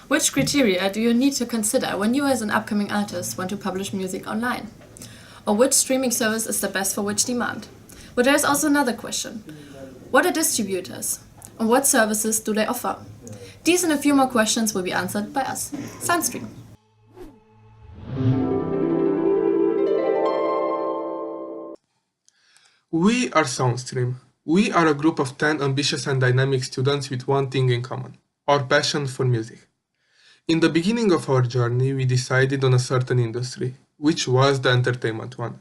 Which criteria do you need to consider when you as an upcoming artist want to publish music online? Or which streaming service is the best for which demand? But there is also another question. What are distributors? And what services do they offer? These and a few more questions will be answered by us, Soundstream. We are Soundstream. We are a group of 10 ambitious and dynamic students with one thing in common, our passion for music. In the beginning of our journey, we decided on a certain industry, which was the entertainment one.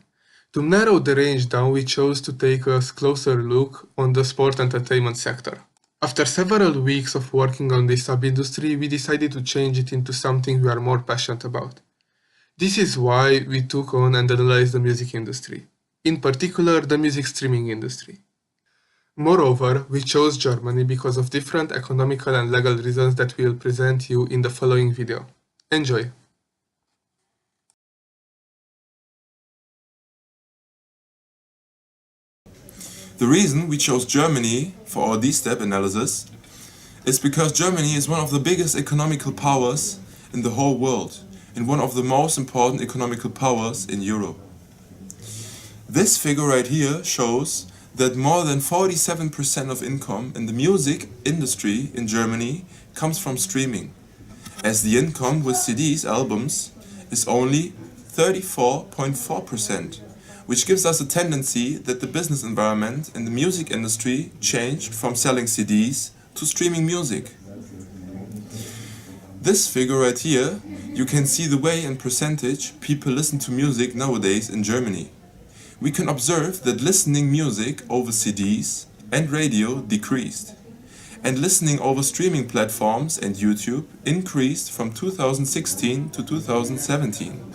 To narrow the range down, we chose to take a closer look on the sport entertainment sector. After several weeks of working on this sub-industry, we decided to change it into something we are more passionate about. This is why we took on and analyzed the music industry, in particular the music streaming industry. Moreover, we chose Germany because of different economical and legal reasons that we will present you in the following video. Enjoy! The reason we chose Germany for our D-step analysis is because Germany is one of the biggest economical powers in the whole world and one of the most important economical powers in Europe. This figure right here shows that more than 47% of income in the music industry in Germany comes from streaming, as the income with CDs, albums, is only 34.4%, which gives us a tendency that the business environment in the music industry changed from selling CDs to streaming music. This figure right here, you can see the way in percentage people listen to music nowadays in Germany. We can observe that listening music over CDs and radio decreased, and listening over streaming platforms and YouTube increased from 2016 to 2017.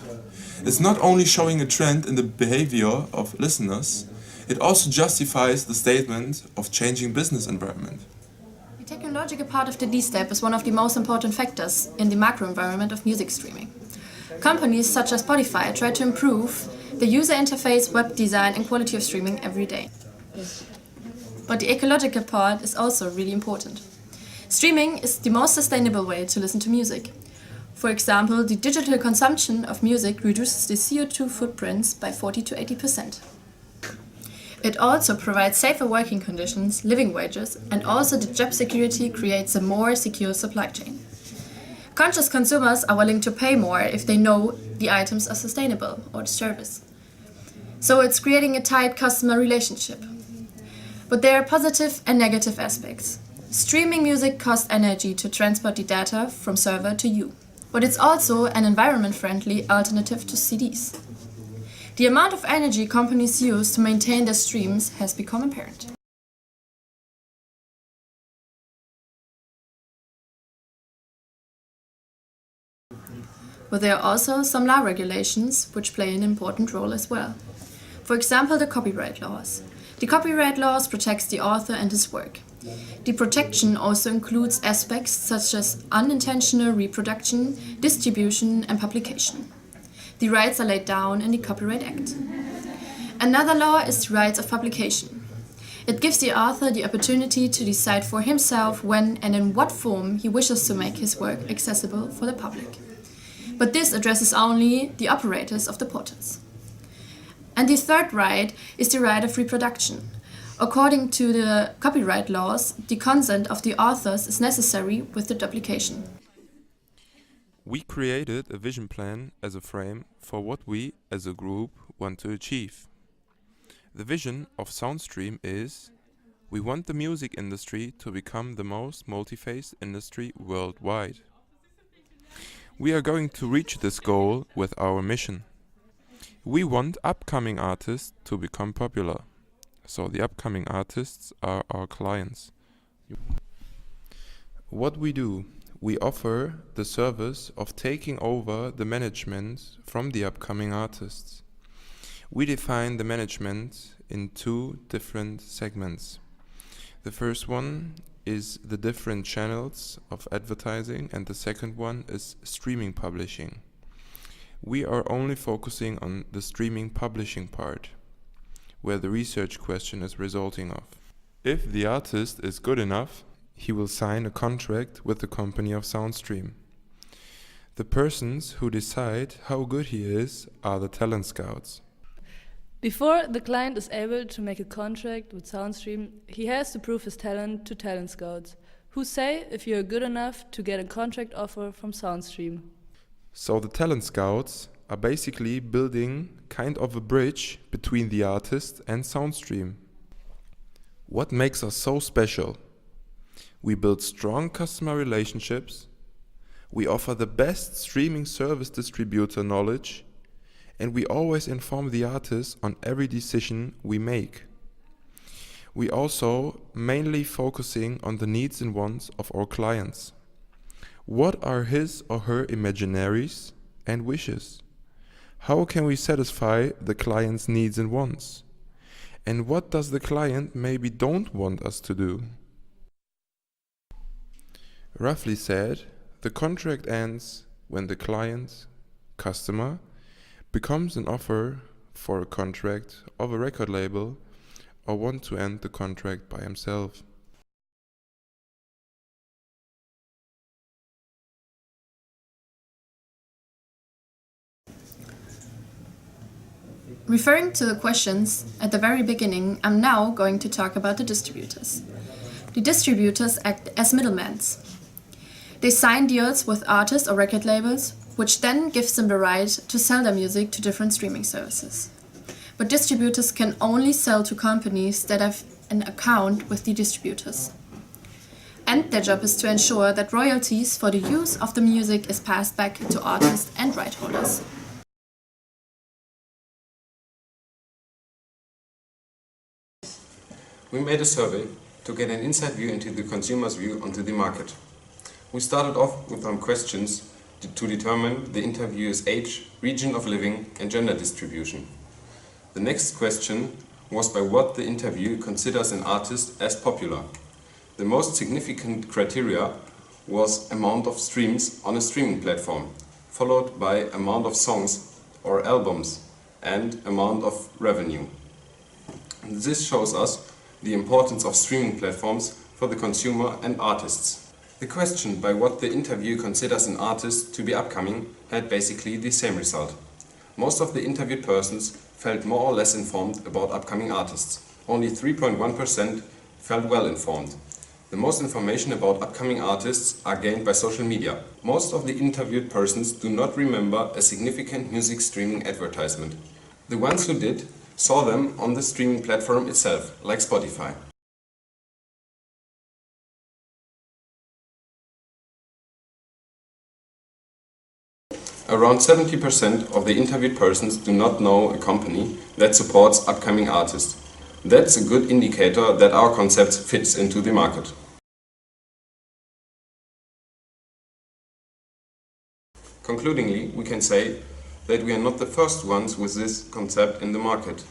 It's not only showing a trend in the behavior of listeners, it also justifies the statement of changing business environment. The technological part of the D-step is one of the most important factors in the macro environment of music streaming. Companies such as Spotify try to improve the user interface, web design and quality of streaming every day. But the ecological part is also really important. Streaming is the most sustainable way to listen to music. For example, the digital consumption of music reduces the CO2 footprints by 40 to 80%. It also provides safer working conditions, living wages, and also the job security creates a more secure supply chain. Conscious consumers are willing to pay more if they know the items are sustainable or the service. So it's creating a tight customer relationship. But there are positive and negative aspects. Streaming music costs energy to transport the data from server to you. But it's also an environment-friendly alternative to CDs. The amount of energy companies use to maintain their streams has become apparent. But there are also some law regulations which play an important role as well. For example, the copyright laws. The copyright laws protects the author and his work. The protection also includes aspects such as unintentional reproduction, distribution and publication. The rights are laid down in the Copyright Act. Another law is the rights of publication. It gives the author the opportunity to decide for himself when and in what form he wishes to make his work accessible for the public. But this addresses only the operators of the portals. And the third right is the right of reproduction. According to the copyright laws, the consent of the authors is necessary with the duplication. We created a vision plan as a frame for what we, as a group, want to achieve. The vision of Soundstream is: we want the music industry to become the most multi-faced industry worldwide. We are going to reach this goal with our mission. We want upcoming artists to become popular. So the upcoming artists are our clients. What we do, we offer the service of taking over the management from the upcoming artists. We define the management in two different segments. The first one is the different channels of advertising, and the second one is streaming publishing. We are only focusing on the streaming publishing part, where the research question is resulting of. If the artist is good enough, he will sign a contract with the company of Soundstream. The persons who decide how good he is are the talent scouts. Before the client is able to make a contract with Soundstream, he has to prove his talent to talent scouts, who say if you're good enough to get a contract offer from Soundstream. So the talent scouts are basically building kind of a bridge between the artist and Soundstream. What makes us so special? We build strong customer relationships, we offer the best streaming service distributor knowledge, and we always inform the artist on every decision we make. We also mainly focusing on the needs and wants of our clients. What are his or her imaginaries and wishes? How can we satisfy the client's needs and wants? And what does the client maybe don't want us to do? Roughly said, the contract ends when the client, customer, becomes an offer for a contract of a record label or want to end the contract by himself. Referring to the questions at the very beginning, I'm now going to talk about the distributors. The distributors act as middlemen. They sign deals with artists or record labels, which then gives them the right to sell their music to different streaming services. But distributors can only sell to companies that have an account with the distributors. And their job is to ensure that royalties for the use of the music is passed back to artists and right holders. We made a survey to get an inside view into the consumer's view onto the market. We started off with some questions to determine the interviewer's age, region of living and gender distribution. The next question was by what the interviewer considers an artist as popular. The most significant criteria was amount of streams on a streaming platform, followed by amount of songs or albums and amount of revenue. This shows us the importance of streaming platforms for the consumer and artists. The question by what the interviewer considers an artist to be upcoming had basically the same result. Most of the interviewed persons felt more or less informed about upcoming artists. Only 3.1% felt well informed. The most information about upcoming artists are gained by social media. Most of the interviewed persons do not remember a significant music streaming advertisement. The ones who did saw them on the streaming platform itself, like Spotify. Around 70% of the interviewed persons do not know a company that supports upcoming artists. That's a good indicator that our concept fits into the market. Concludingly, we can say that we are not the first ones with this concept in the market,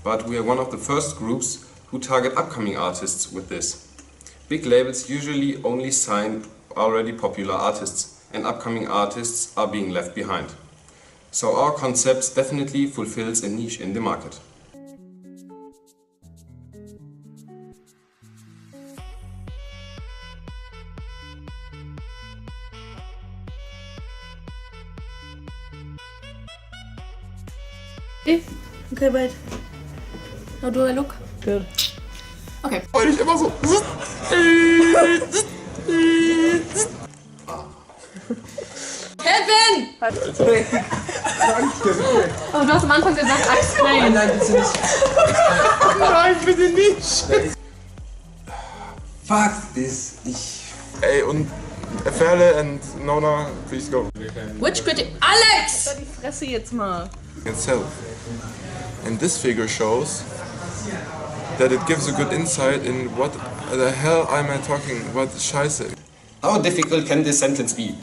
but we are one of the first groups who target upcoming artists with this. Big labels usually only sign already popular artists, and upcoming artists are being left behind. So our concept definitely fulfills a niche in the market. Okay, wait. How do I look? Good. Okay. Kevin! Oh, du hast am Anfang gesagt, explain. Nein, bitte nicht. Nein, bitte nicht! Fuck this. Ey, und Ferle and Nona, please go. Which critic? Alex! Die Fresse jetzt mal. Itself. And this figure shows that it gives a good insight in what the hell am I talking, what Scheiße. How difficult can this sentence be?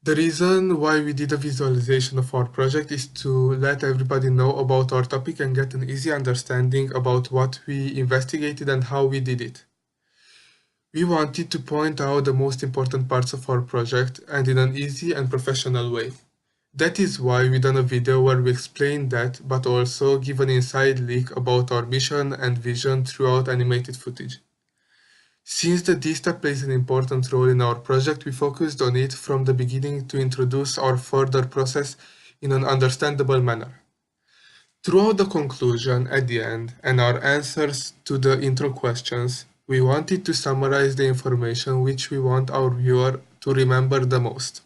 The reason why we did a visualization of our project is to let everybody know about our topic and get an easy understanding about what we investigated and how we did it. We wanted to point out the most important parts of our project and in an easy and professional way. That is why we done a video where we explain that, but also give an inside leak about our mission and vision throughout animated footage. Since the D-Step plays an important role in our project, we focused on it from the beginning to introduce our further process in an understandable manner. Throughout the conclusion, at the end, and our answers to the intro questions, we wanted to summarize the information which we want our viewer to remember the most.